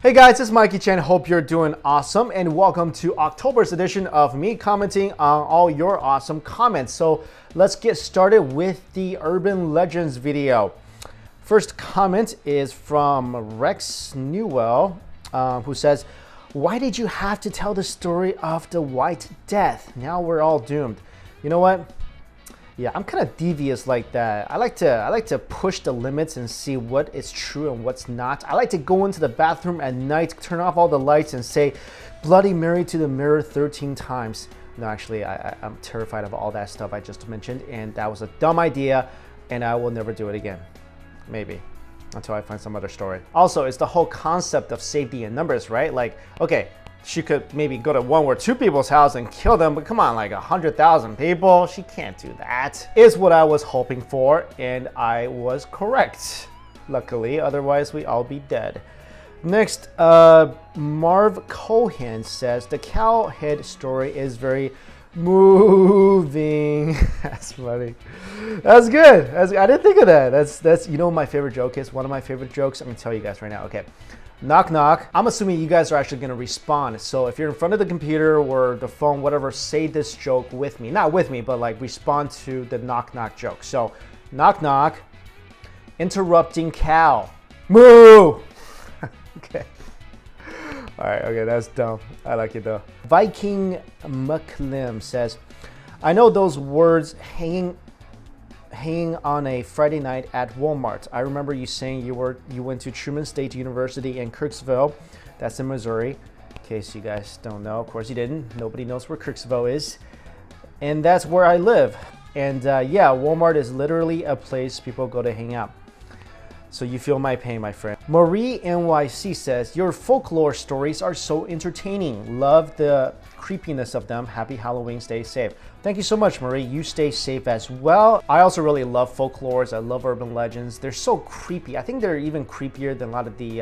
Hey guys, it's Mikexingchen. Hope you're doing awesome and welcome to October's edition of me commenting on all your awesome comments. So let's get started with the Urban Legends video. First comment is from Rex Nuwell, who says, "Why did you have to tell the story of the White Death? Now we're all doomed." You know what? Yeah, I'm kind of devious like that. I like to push the limits and see what is true and what's not. I like to go into the bathroom at night, turn off all the lights, and say Bloody Mary to the mirror 13 times. No, actually, I'm terrified of all that stuff I just mentioned, and that was a dumb idea, and I will never do it again. Maybe. Until I find some other story. Also, it's the whole concept of safety in numbers, right? Like, okay, she could maybe go to one or two people's house and kill them, but come on, like 100,000 people, she can't do that. Is what I was hoping for, and I was correct. Luckily, otherwise we all be dead. Next, Marv Cohan says, the cow head story is very moving. That's funny. That's good. I didn't think of that. That's you know what my favorite joke is? One of my favorite jokes. I'm gonna tell you guys right now. Okay. Knock, knock. I'm assuming you guys are actually going to respond. So if you're in front of the computer or the phone, whatever, say this joke with me. Not with me, but like respond to the knock, knock joke. So knock, knock. Interrupting cow. Moo! Okay. All right, okay, that's dumb. I like it though. Viking Bucknam says, I know those words hanging on a Friday night at Walmart. I remember you saying you went to Truman State University in Kirksville. That's in Missouri. In case you guys don't know, of course you didn't. Nobody knows where Kirksville is. And that's where I live. And yeah, Walmart is literally a place people go to hang out. So you feel my pain, my friend. Marie NYC says, your folklore stories are so entertaining. Love the creepiness of them. Happy Halloween, stay safe. Thank you so much, Marie. You stay safe as well. I also really love folklores. I love urban legends. They're so creepy. I think they're even creepier than a lot of the,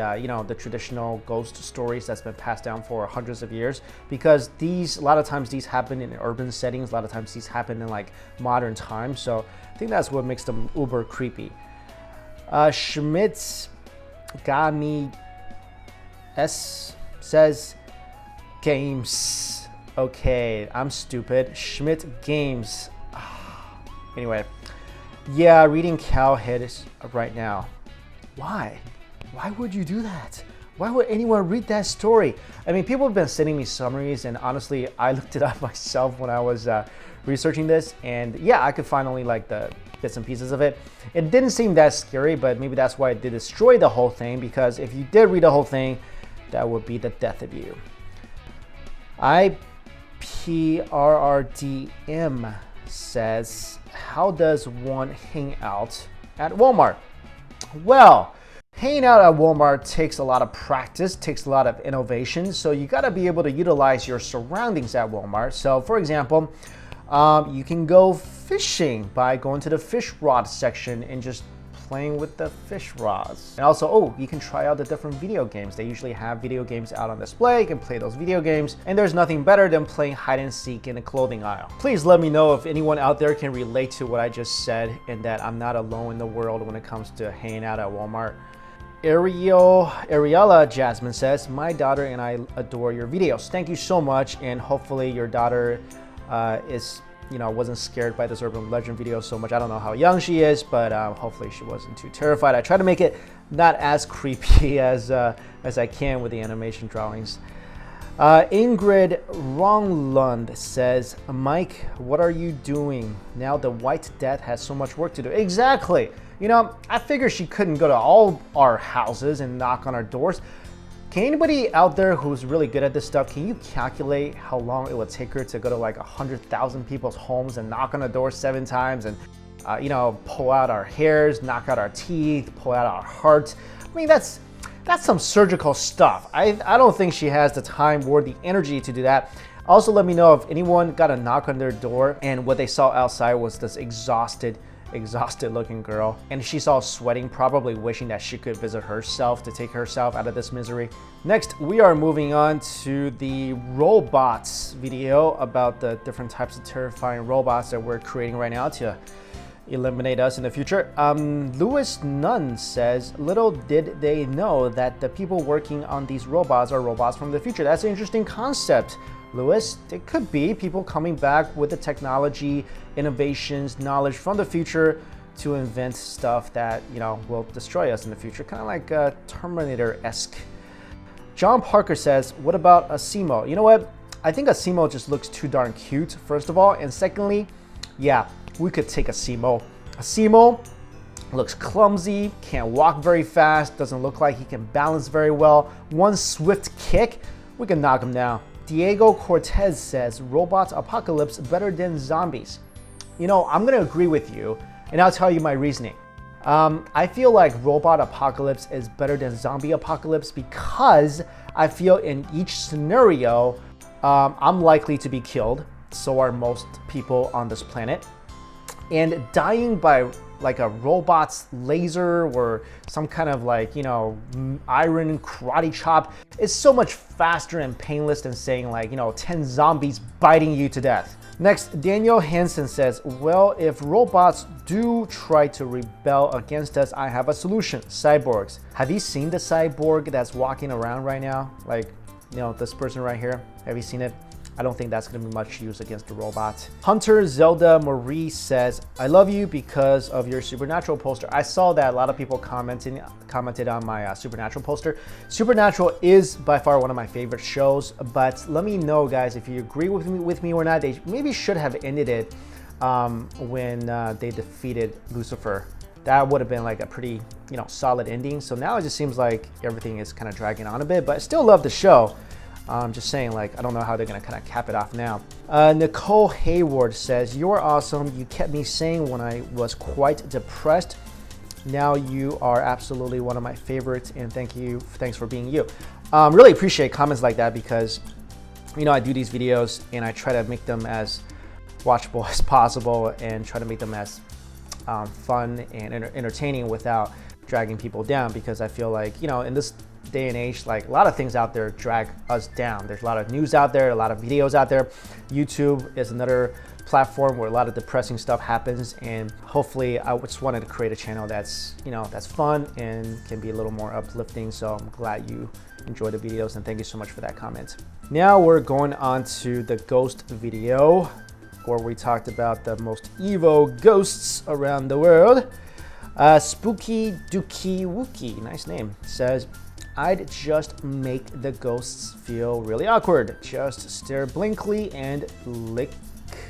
the traditional ghost stories that's been passed down for hundreds of years. Because a lot of times these happen in urban settings. A lot of times these happen in like modern times. So I think that's what makes them uber creepy. Schmitz Gami S says games. Okay, I'm stupid. Schmidt games. Anyway, yeah, reading Cowhead right now. Why? Why would you do that? Why would anyone read that story? I mean, people have been sending me summaries, and honestly, I looked it up myself when I was researching this, and yeah, I could find only like the bits and pieces of it. It didn't seem that scary, but maybe that's why it did destroy the whole thing, because if you did read the whole thing, that would be the death of you. IPRRDM says, how does one hang out at Walmart? Well, hanging out at Walmart takes a lot of practice, takes a lot of innovation, so you gotta be able to utilize your surroundings at Walmart. So for example, you can go fishing by going to the fish rod section and just playing with the fish rods. And also, you can try out the different video games. They usually have video games out on display. You can play those video games. And there's nothing better than playing hide and seek in the clothing aisle. Please let me know if anyone out there can relate to what I just said and that I'm not alone in the world when it comes to hanging out at Walmart. Ariella Jasmine says, my daughter and I adore your videos. Thank you so much, and hopefully your daughter wasn't scared by this urban legend video so much. I don't know how young she is, but hopefully she wasn't too terrified. I try to make it not as creepy as I can with the animation drawings. Ingrid Ronglund says, Mike, what are you doing now the White Death has so much work to do? Exactly. You know, I figure she couldn't go to all our houses and knock on our doors. Can anybody out there who's really good at this stuff, can you calculate how long it would take her to go to like 100,000 people's homes and knock on the door 7 times and, pull out our hairs, knock out our teeth, pull out our hearts? I mean, that's some surgical stuff. I don't think she has the time or the energy to do that. Also, let me know if anyone got a knock on their door and what they saw outside was this exhausted looking girl, and she's all sweating, probably wishing that she could visit herself to take herself out of this misery. Next, we are moving on to the robots video about the different types of terrifying robots that we're creating right now to eliminate us in the future. Lewis Nunn says, little did they know that the people working on these robots are robots from the future. That's an interesting concept, Lewis. It could be people coming back with the technology, innovations, knowledge from the future to invent stuff that, you know, will destroy us in the future, kind of like Terminator-esque. John Parker says, what about a Simo? You know what? I think a Simo just looks too darn cute, first of all, and secondly, yeah, we could take a Simo. A Simo looks clumsy, can't walk very fast, doesn't look like he can balance very well. One swift kick, we can knock him down. Diego Cortez says, robots apocalypse better than zombies. You know, I'm gonna agree with you, and I'll tell you my reasoning. I feel like robot apocalypse is better than zombie apocalypse because I feel in each scenario, I'm likely to be killed. So are most people on this planet. And dying by like a robot's laser or some kind of like, you know, iron karate chop is so much faster and painless than saying like, you know, 10 zombies biting you to death. Next, Daniel Hanson says, well, if robots do try to rebel against us, I have a solution. Cyborgs. Have you seen the cyborg that's walking around right now? Like, you know, this person right here. Have you seen it? I don't think that's going to be much use against the robot. Hunter Zelda Murray says, I love you because of your Supernatural poster. I saw that a lot of people commented on my Supernatural poster. Supernatural is by far one of my favorite shows, but let me know, guys, if you agree with me or not. They maybe should have ended it when they defeated Lucifer. That would have been like a pretty, you know, solid ending. So now it just seems like everything is kind of dragging on a bit, but I still love the show. I'm just saying, like, I don't know how they're gonna kind of cap it off now. Nicole Hayward says, you're awesome. You kept me sane when I was quite depressed. Now you are absolutely one of my favorites, and thanks for being you. Really appreciate comments like that because, you know, I do these videos and I try to make them as watchable as possible and try to make them as fun and entertaining without dragging people down, because I feel like, you know, in this day and age, like a lot of things out there drag us down. There's a lot of news out there, a lot of videos out there. YouTube is another platform where a lot of depressing stuff happens, and hopefully I just wanted to create a channel that's, you know, that's fun and can be a little more uplifting. So I'm glad you enjoy the videos, and thank you so much for that comment. Now we're going on to the ghost video where we talked about the most evil ghosts around the world. Spooky Dookie Wookie, nice name, says, I'd just make the ghosts feel really awkward. Just stare blankly and lick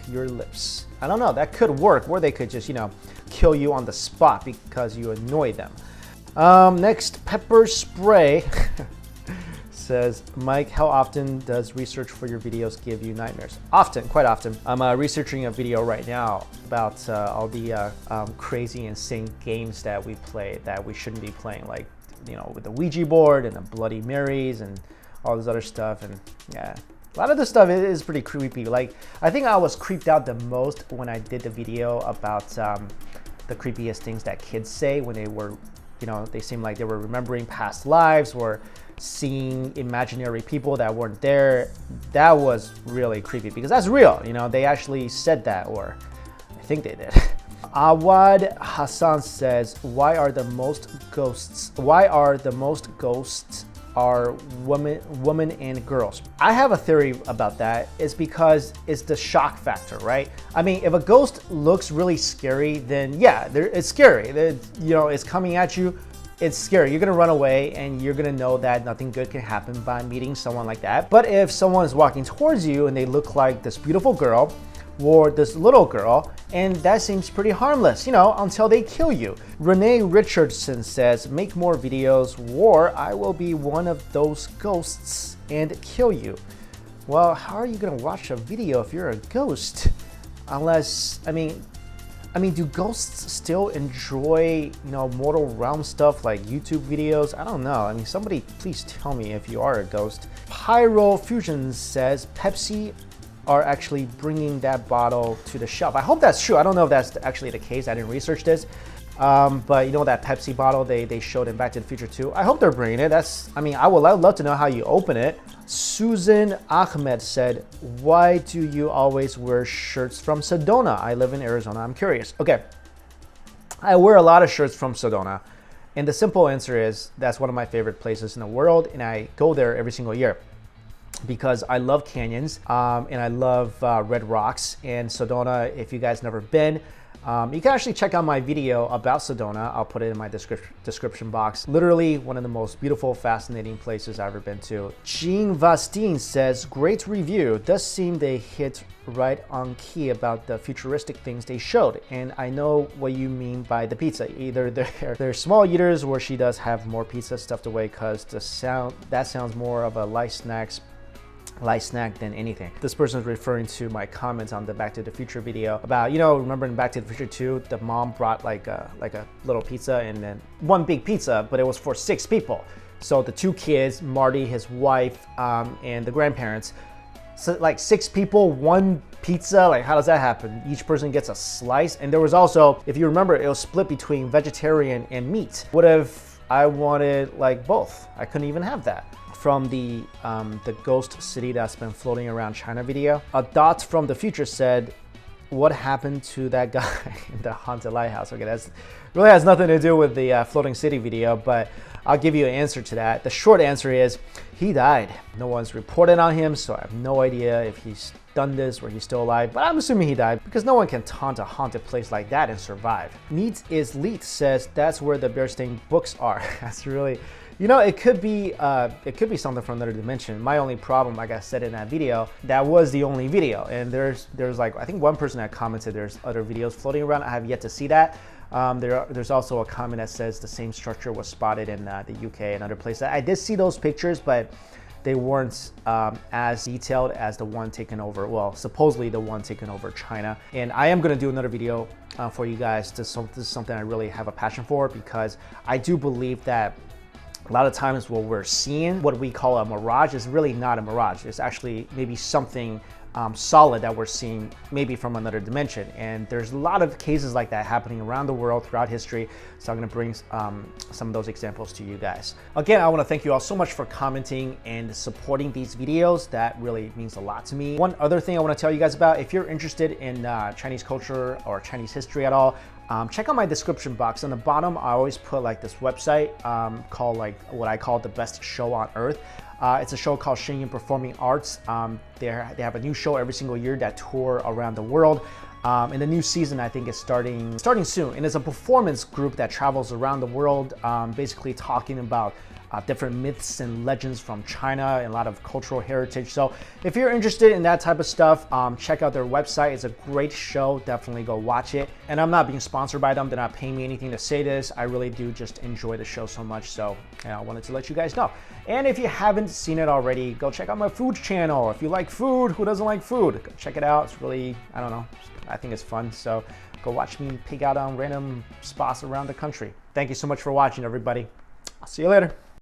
your lips. I don't know, that could work, or they could just, you know, kill you on the spot because you annoy them. Next, Pepper Spray says, Mike, how often does research for your videos give you nightmares? Often, quite often. I'm researching a video right now about all the crazy, insane games that we play that we shouldn't be playing, like, you know, with the Ouija board and the Bloody Marys and all this other stuff. And yeah, a lot of this stuff is pretty creepy. Like, I think I was creeped out the most when I did the video about the creepiest things that kids say when they were, you know, they seemed like they were remembering past lives or seeing imaginary people that weren't there. That was really creepy because that's real. You know, they actually said that, or I think they did. Awad Hassan says, why are the most ghosts are women and girls? I have a theory about that. It's because it's the shock factor, right? I mean, if a ghost looks really scary, then yeah, it's scary. You know, it's coming at you. It's scary. You're gonna run away and you're gonna know that nothing good can happen by meeting someone like that. But if someone is walking towards you and they look like this beautiful girl or this little girl, and that seems pretty harmless, you know, until they kill you. Renee Richardson says, make more videos or I will be one of those ghosts and kill you. Well, how are you gonna watch a video if you're a ghost? Unless, I mean, do ghosts still enjoy, you know, mortal realm stuff like YouTube videos? I don't know. I mean, somebody please tell me if you are a ghost. Pyro Fusion says, Pepsi are actually bringing that bottle to the shelf. I hope that's true. I don't know if that's actually the case. I didn't research this. But you know that Pepsi bottle they showed in Back to the Future 2? I hope they're bringing it. I mean, I would love to know how you open it. Susan Ahmed said, why do you always wear shirts from Sedona? I live in Arizona. I'm curious. Okay, I wear a lot of shirts from Sedona, and the simple answer is that's one of my favorite places in the world, and I go there every single year because I love canyons and I love red rocks. And Sedona, if you guys never been, you can actually check out my video about Sedona. I'll put it in my description box. Literally one of the most beautiful, fascinating places I've ever been to. Jean Vastine says, great review. Does seem they hit right on key about the futuristic things they showed. And I know what you mean by the pizza. Either they're small eaters, where she does have more pizza stuffed away, because that sounds more of a light snack than anything. This person is referring to my comments on the Back to the Future video about, you know, remember in Back to the Future 2, the mom brought like a little pizza, and then one big pizza, but it was for 6 people. So the 2 kids, Marty, his wife, and the grandparents. So like 6 people, 1 pizza, like how does that happen? Each person gets a slice. And there was also, if you remember, it was split between vegetarian and meat. What if I wanted like both? I couldn't even have that. From the ghost city that's been floating around China video, a dot from the future said, what happened to that guy in the haunted lighthouse? Okay, that's really has nothing to do with the floating city video, but I'll give you an answer to that. The short answer is he died. No one's reported on him, so I have no idea if he's done this or he's still alive, but I'm assuming he died because no one can taunt a haunted place like that and survive. Neat is Leet says that's where the Bearstein books are. That's really, you know, it could be something from another dimension. My only problem, like I said in that video, that was the only video, and there's like, I think one person that commented there's other videos floating around. I have yet to see that. There's also a comment that says the same structure was spotted in the UK and other places. I did see those pictures, but they weren't as detailed as the one taken over, well, supposedly the one taken over China. And I am gonna do another video for you guys. This is something I really have a passion for, because I do believe that a lot of times what we're seeing, what we call a mirage, is really not a mirage. It's actually maybe something solid that we're seeing maybe from another dimension. And there's a lot of cases like that happening around the world throughout history. So I'm gonna bring some of those examples to you guys. Again, I wanna thank you all so much for commenting and supporting these videos. That really means a lot to me. One other thing I wanna tell you guys about, if you're interested in Chinese culture or Chinese history at all, check out my description box. On the bottom, I always put like this website called like what I call the best show on earth. It's a show called Shenyang Performing Arts. They have a new show every single year that tour around the world. And the new season, I think, is starting soon. And it's a performance group that travels around the world, basically talking about different myths and legends from China and a lot of cultural heritage. So if you're interested in that type of stuff, check out their website. It's a great show. Definitely go watch it. And I'm not being sponsored by them. They're not paying me anything to say this. I really do just enjoy the show so much. So I wanted to let you guys know. And if you haven't seen it already, go check out my food channel. If you like food, who doesn't like food? Go check it out. It's really, I don't know, I think it's fun. So go watch me pig out on random spots around the country. Thank you so much for watching, everybody. I'll see you later.